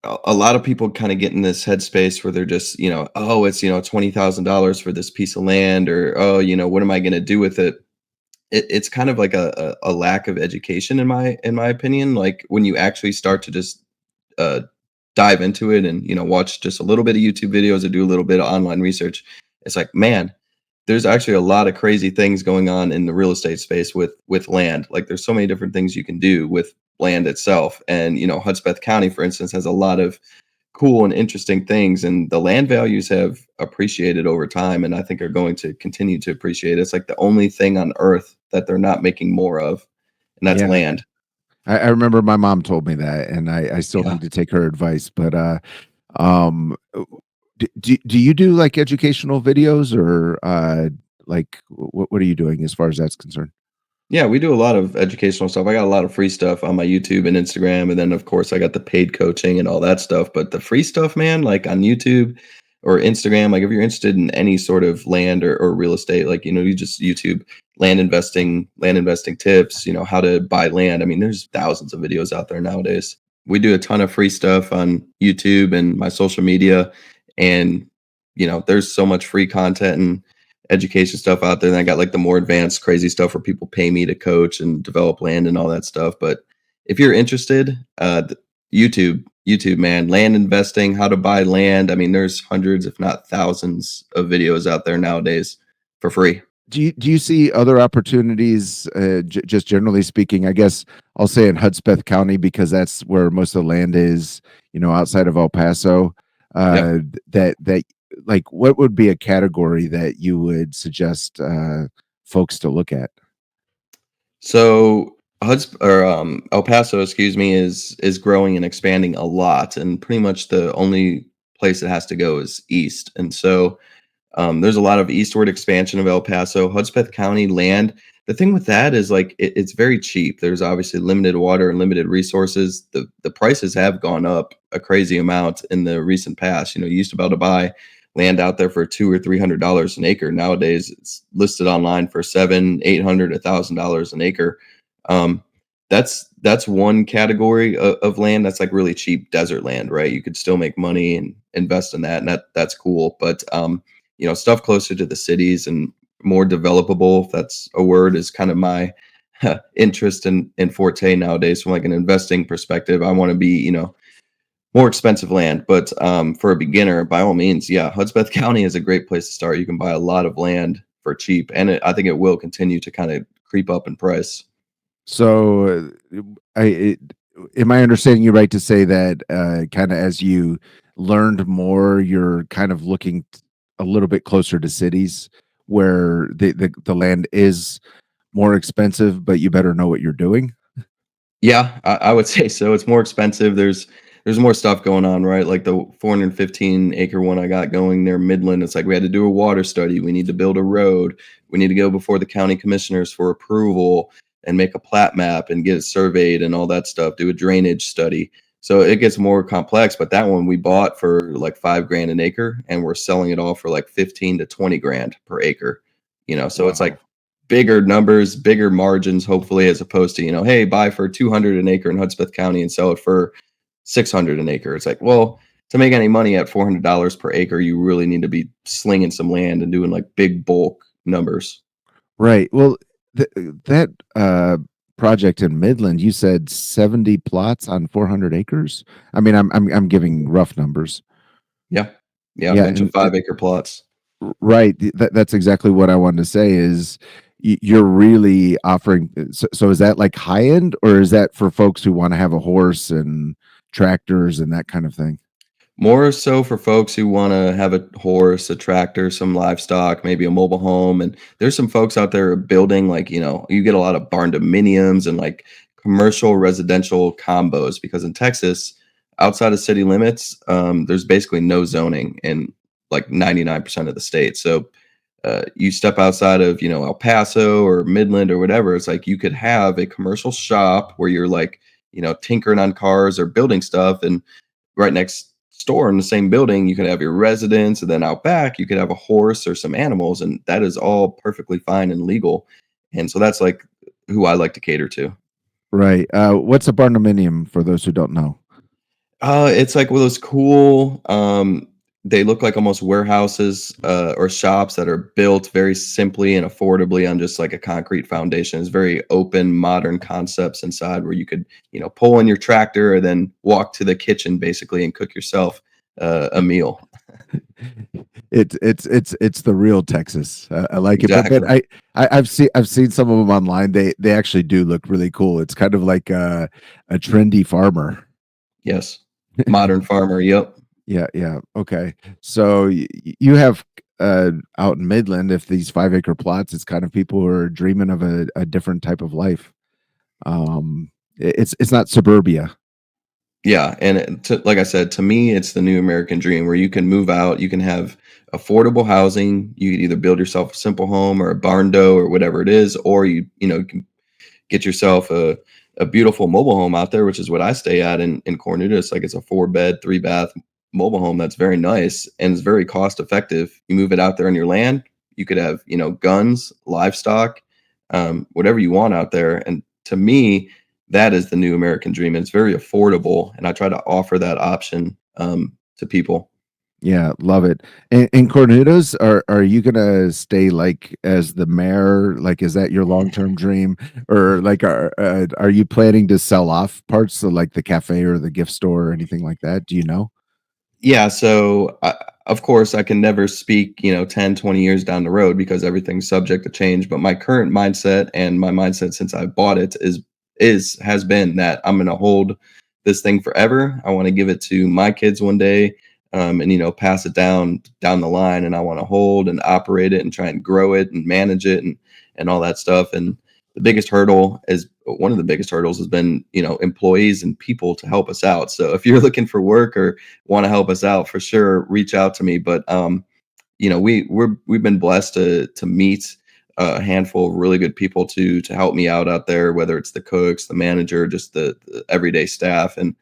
a lot of people kind of get in this headspace where they're just, oh, it's, $20,000 for this piece of land, or, oh, what am I going to do with it? It's kind of like a lack of education in my opinion. Like when you actually start to just uh, dive into it and, watch just a little bit of YouTube videos or do a little bit of online research, it's like, man, there's actually a lot of crazy things going on in the real estate space with land. Like there's so many different things you can do with land itself. And, Hudspeth County, for instance, has a lot of cool and interesting things, and the land values have appreciated over time, and I think are going to continue to appreciate. It's like the only thing on earth that they're not making more of, and that's Yeah. land. I remember my mom told me that, and I still Yeah. need to take her advice. But um, do you do like educational videos, or like what are you doing as far as that's concerned? Yeah, we do a lot of educational stuff. I got a lot of free stuff on my YouTube and Instagram, and then of course I got the paid coaching and all that stuff. But the free stuff, man, like on YouTube or Instagram, like if you're interested in any sort of land or real estate, like you just YouTube land investing tips, how to buy land. I mean, there's thousands of videos out there nowadays. We do a ton of free stuff on YouTube and my social media, and there's so much free content and education stuff out there. And I got like the more advanced crazy stuff where people pay me to coach and develop land and all that stuff. But if you're interested, YouTube, man, land investing, how to buy land. I mean, there's hundreds, if not thousands of videos out there nowadays for free. Do you see other opportunities, just generally speaking? I guess I'll say in Hudspeth County, because that's where most of the land is, outside of El Paso. Yep. That like, what would be a category that you would suggest folks to look at? So El Paso, excuse me, is growing and expanding a lot, and pretty much the only place it has to go is east. And so there's a lot of eastward expansion of El Paso. Hudspeth County land. The thing with that is like it's very cheap. There's obviously limited water and limited resources. The prices have gone up a crazy amount in the recent past. You used to be able to buy land out there for $200 or $300 an acre. Nowadays, it's listed online for $700, $800, $1,000 an acre. That's one category of land that's like really cheap desert land, right? You could still make money and invest in that, and that's cool. But stuff closer to the cities and more developable, if that's a word, is kind of my interest in forte nowadays from like an investing perspective. I want to be, more expensive land, but for a beginner, by all means, yeah, Hudspeth County is a great place to start. You can buy a lot of land for cheap, and I think it will continue to kind of creep up in price. So, am I understanding you right to say that kind of as you learned more, you're kind of looking a little bit closer to cities where the land is more expensive, but you better know what you're doing? Yeah, I would say so. It's more expensive. There's more stuff going on, right? Like the 415 acre one I got going near Midland. It's like we had to do a water study. We need to build a road. We need to go before the county commissioners for approval and make a plat map and get it surveyed and all that stuff. Do a drainage study. So it gets more complex. But that one we bought for like $5 grand an acre, and we're selling it all for like 15 to 20 grand per acre. So it's Wow. like bigger numbers, bigger margins, hopefully, as opposed to, hey, buy for 200 an acre in Hudspeth County and sell it for 600 an acre. It's like, well, to make any money at $400 per acre, you really need to be slinging some land and doing like big bulk numbers. Right. Well, that project in Midland, you said 70 plots on 400 acres. I mean, I'm giving rough numbers. Yeah. Yeah. A Yeah, bunch of 5 acre plots. right. That's exactly what I wanted to say is you're really offering. So is that like high end, or is that for folks who want to have a horse and tractors and that kind of thing? More so for folks who want to have a horse, a tractor, some livestock, maybe a mobile home. And there's some folks out there building, like, you get a lot of barn dominiums and like commercial residential combos, because in Texas, outside of city limits, there's basically no zoning in like 99% of the state. So you step outside of, El Paso or Midland or whatever, it's like you could have a commercial shop where you're like, tinkering on cars or building stuff. And right next door in the same building, you could have your residence, and then out back, you could have a horse or some animals, and that is all perfectly fine and legal. And so that's like who I like to cater to. Right. What's a barndominium for those who don't know? It's like one of those cool, they look like almost warehouses or shops that are built very simply and affordably on just like a concrete foundation. It's very open, modern concepts inside where you could, pull in your tractor and then walk to the kitchen basically and cook yourself a meal. It's the real Texas. I like it, but Exactly. I've seen some of them online. They actually do look really cool. It's kind of like a trendy farmer. Yes. Modern farmer. Yep. Yeah, yeah. Okay. So you have out in Midland, if these 5 acre plots, it's kind of people who are dreaming of a different type of life. It's not suburbia. Yeah, and like I said, to me, it's the new American dream where you can move out, you can have affordable housing, you can either build yourself a simple home or a barn dough or whatever it is, or you can get yourself a beautiful mobile home out there, which is what I stay at in Cornudas. Like it's a 4 bed, 3 bath mobile home that's very nice and is very cost effective. You move it out there on your land, you could have, guns, livestock, whatever you want out there. And to me, that is the new American dream. It's very affordable, and I try to offer that option to people. Yeah, love it. And Cornudas, are you gonna stay like as the mayor? Like, is that your long term dream, or like are you planning to sell off parts of like the cafe or the gift store or anything like that? Do you know? Yeah, so of course I can never speak, 10, 20 years down the road because everything's subject to change, but my current mindset and my mindset since I bought it has been that I'm going to hold this thing forever. I want to give it to my kids one day, and pass it down the line, and I want to hold and operate it and try and grow it and manage it and all that stuff. And the biggest hurdle is one of the biggest hurdles has been, employees and people to help us out. So if you're looking for work or want to help us out, for sure, reach out to me. But we've been blessed to meet a handful of really good people to help me out there, whether it's the cooks, the manager, just the everyday staff, and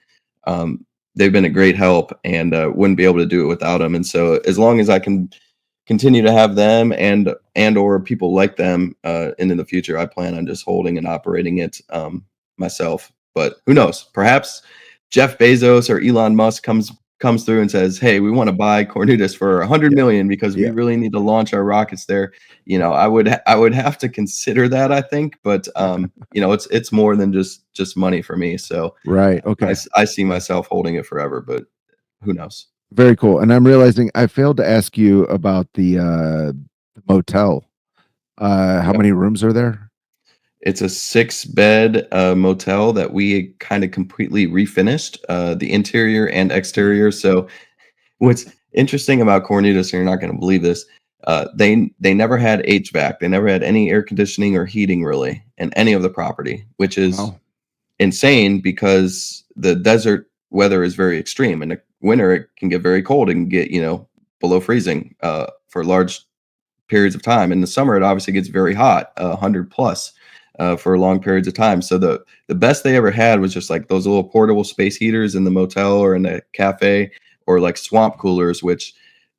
they've been a great help, and wouldn't be able to do it without them. And so as long as I can continue to have them and or people like them into the future, I plan on just holding and operating it myself. But who knows? Perhaps Jeff Bezos or Elon Musk comes comes through and says, "Hey, we want to buy Cornudas for 100 million because we Yeah. really need to launch our rockets there," I would have to consider that, I think, but it's more than just money for me. So Right. Okay. I see myself holding it forever, but who knows? Very cool. And I'm realizing I failed to ask you about the motel. How Yep. many rooms are there? It's a 6-bed motel that we kind of completely refinished, the interior and exterior. So what's interesting about Cornudas, and you're not going to believe this, they never had HVAC. They never had any air conditioning or heating really in any of the property, which is Wow. insane because the desert weather is very extreme. In the winter, it can get very cold and get below freezing for large periods of time. In the summer, it obviously gets very hot, 100 plus for long periods of time. So the best they ever had was just like those little portable space heaters in the motel or in the cafe, or like swamp coolers, which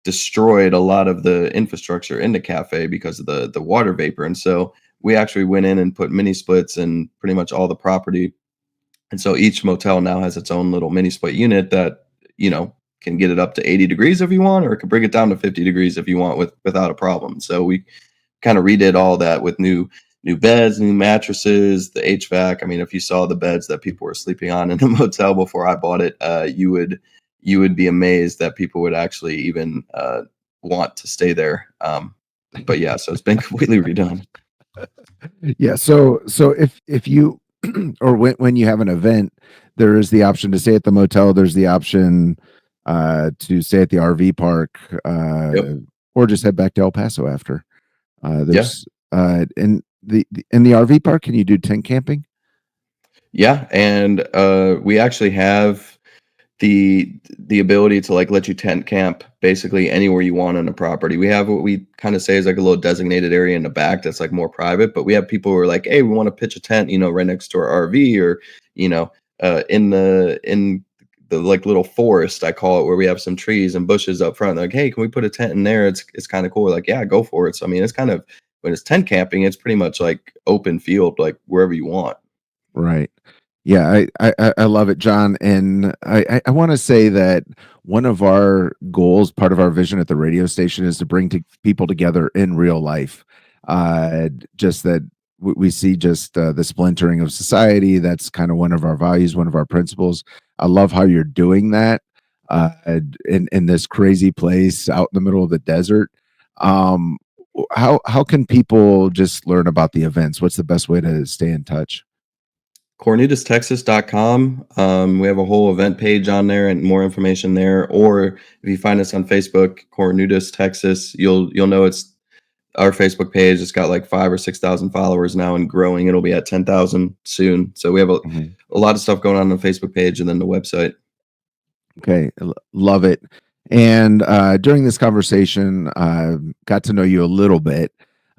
destroyed a lot of the infrastructure in the cafe because of the water vapor. And so we actually went in and put mini splits in pretty much all the property. And so each motel now has its own little mini split unit that, can get it up to 80 degrees if you want, or it can bring it down to 50 degrees if you want without a problem. So we kind of redid all that with new beds, new mattresses, the HVAC. I mean, if you saw the beds that people were sleeping on in the motel before I bought it, you would be amazed that people would actually even want to stay there. But yeah, so it's been completely redone. Yeah. So if you or when you have an event, there is the option to stay at the motel. There's the option to stay at the RV park, Yep. or just head back to El Paso after. Yeah. There's in the RV park. Can you do tent camping? Yeah, and we actually have the ability to like let you tent camp basically anywhere you want on the property. We have what we kind of say is like a little designated area in the back that's like more private, but we have people who are like, "Hey, we want to pitch a tent, right next to our RV, or in the like little forest, I call it, where we have some trees and bushes up front. They're like, "Hey, can we put a tent in there?" It's kind of cool. We're like, "Yeah, go for it." So I mean, it's kind of, when it's tent camping, it's pretty much like open field, like wherever you want. Right. Yeah, I love it, John. And I want to say that one of our goals, part of our vision at the radio station, is to bring people together in real life. Just that we see just the splintering of society. That's kind of one of our values, one of our principles. I love how you're doing that in this crazy place out in the middle of the desert. Um, how can people just learn about the events? What's the best way to stay in touch? CornudasTexas.com. We have a whole event page on there and more information there. Or if you find us on Facebook, Cornudas Texas, you'll know it's our Facebook page. It's got like 5 or 6 thousand followers now and growing. It'll be at 10,000 soon. So we have Mhm. a lot of stuff going on the Facebook page and then the website. Okay, love it. And during this conversation, got to know you a little bit.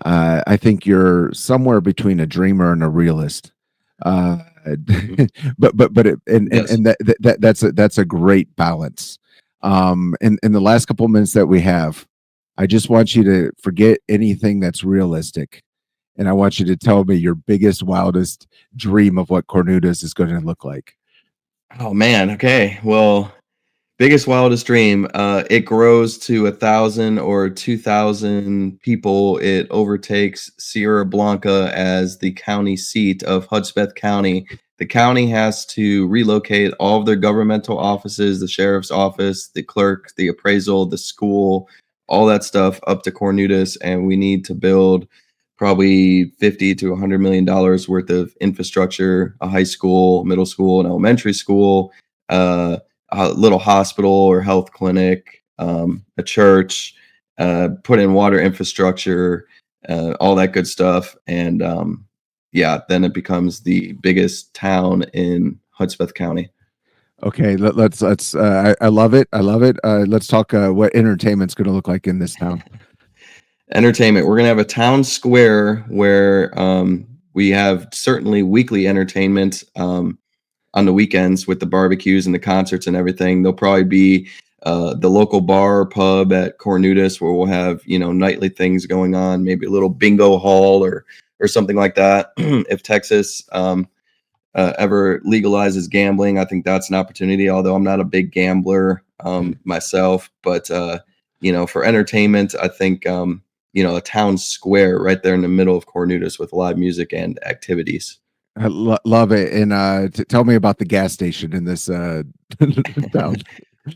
I think you're somewhere between a dreamer and a realist. Uh, Mhm. but Yes. and that's a great balance. In the last couple minutes that we have, I just want you to forget anything that's realistic, and I want you to tell me your biggest, wildest dream of what Cornudas is going to look like. Oh man. Okay. Well, biggest wildest dream. It grows to 1,000 or 2,000 people. It overtakes Sierra Blanca as the county seat of Hudspeth County. The county has to relocate all of their governmental offices, the sheriff's office, the clerk, the appraisal, the school, all that stuff up to Cornudas, and we need to build probably 50 to 100 million dollars worth of infrastructure, a high school, middle school, and elementary school. A little hospital or health clinic, a church, put in water infrastructure, all that good stuff. And yeah, then it becomes the biggest town in Hudspeth County. Okay, let's. I love it. I love it. Let's talk what entertainment's going to look like in this town. Entertainment. We're going to have a town square where we have certainly weekly entertainment. On the weekends with the barbecues and the concerts and everything. There'll probably be the local bar or pub at Cornudas where we'll have nightly things going on, maybe a little bingo hall or something like that. If Texas ever legalizes gambling, I think that's an opportunity. Although I'm not a big gambler myself, but for entertainment, I think a town square right there in the middle of Cornudas with live music and activities. I love it. And tell me about the gas station in this town.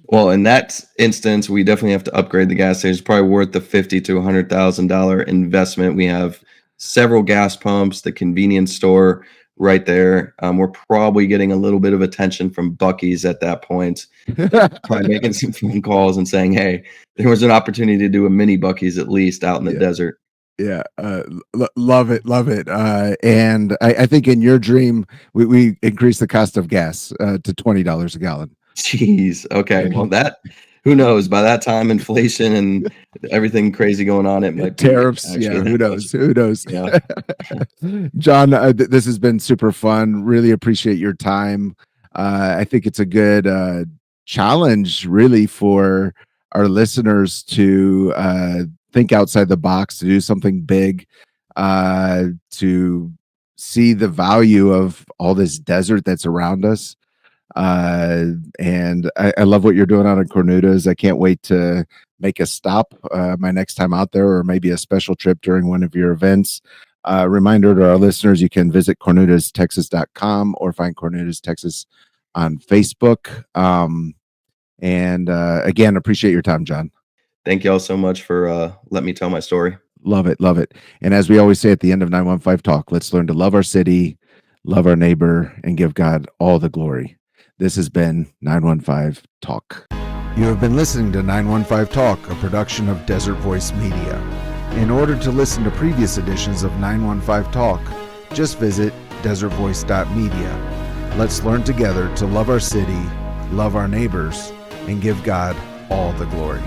Well, in that instance, we definitely have to upgrade the gas station. It's probably worth the $50,000 to $100,000 investment. We have several gas pumps, the convenience store right there. We're probably getting a little bit of attention from Buc-ee's at that point. Probably making some phone calls and saying, "Hey, there was an opportunity to do a mini Buc-ee's at least out in the desert." Yeah, love it, love it. And I think in your dream, we increased the cost of gas to $20 a gallon. Jeez. Okay. Well, who knows? By that time, inflation and everything crazy going on, it might be tariffs. Yeah, who knows? Who knows? Yeah. John, this has been super fun. Really appreciate your time. I think it's a good challenge, really, for our listeners to think outside the box, to do something big, to see the value of all this desert that's around us. And I love what you're doing out in Cornudas. I can't wait to make a stop my next time out there, or maybe a special trip during one of your events. Reminder to our listeners, you can visit cornudastexas.com or find Cornudas, Texas on Facebook. And again, appreciate your time, John. Thank y'all so much for letting me tell my story. Love it. Love it. And as we always say at the end of 915 Talk, let's learn to love our city, love our neighbor, and give God all the glory. This has been 915 Talk. You have been listening to 915 Talk, a production of Desert Voice Media. In order to listen to previous editions of 915 Talk, just visit desertvoice.media. Let's learn together to love our city, love our neighbors, and give God all the glory.